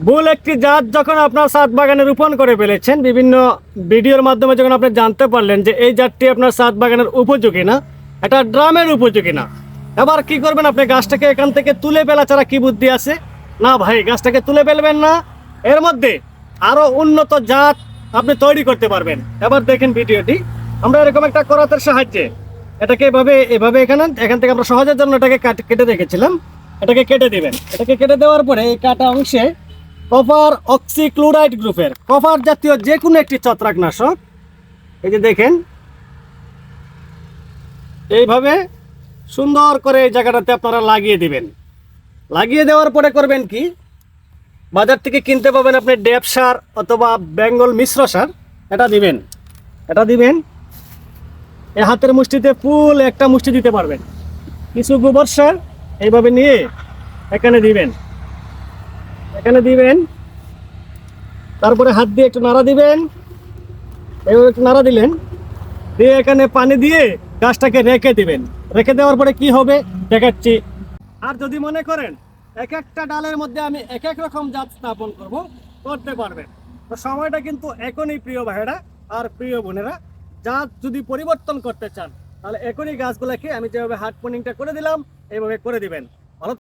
ভুল একটি জাত যখন আপনার ছাদ বাগানে রোপণ করে ফেলেছেন, বিভিন্ন ভিডিওর মাধ্যমে যখন আপনি জানতে পারলেন যে এই জাতটি আপনার ছাদ বাগানের উপযোগী না, এটা ড্রামের উপযোগী না, এবার কি করবেন? আপনি গাছটাকে এখান থেকে তুলে ফেলা ছাড়া কি বুদ্ধি আছে? না ভাই, গাছটাকে তুলে ফেলবেন না, এর মধ্যে আরো উন্নত জাত আপনি তৈরি করতে পারবেন। এবার দেখেন ভিডিওটি। আমরা এরকম একটা করাতের সাহায্যে এটাকে এভাবে এখান থেকে আমরা সহজের জন্য এটাকে কেটে রেখেছিলাম। এটাকে কেটে দিবেন। এটাকে কেটে দেওয়ার পরে এই কাটা অংশে কপার অক্সিক্লোরাইড গ্রুপের কপার জাতীয় যে কোনো একটি ছত্রাকনাশক, এই যে দেখেন, এইভাবে সুন্দর করে এই জায়গাটাতে আপনারা লাগিয়ে দিবেন। লাগিয়ে দেওয়ার পরে করবেন কি, বাজার থেকে কিনতে পাবেন আপনি ডেপ সার অথবা বেঙ্গল মিশ্র সার, এটা দিবেন। এই হাতের মুষ্টিতে ফুল একটা মুষ্টি দিতে পারবেন। কিছু গোবর সার এইভাবে নিয়ে এখানে দিবেন। তারপরে হাত দিয়ে একটু নাড়া দিবেন। এইভাবে একটু নাড়া দিলেন, দিয়ে এখানে পানি দিয়ে গাছটাকে রেখে দিবেন। রেখে দেওয়ার পরে কি হবে দেখাচ্ছি। আর যদি মনে করেন এক একটা ডালের মধ্যে আমি এক এক রকম জাত স্থাপন করতে পারবেন। তো সময়টা কিন্তু এখনই প্রিয় ভাইয়েরা আর প্রিয় বোনেরা, জাত যদি পরিবর্তন করতে চান তাহলে এখনই গাছগুলোকে আমি যেভাবে হার্ড পোনিংটা করে দিলাম এইভাবে করে দিবেন।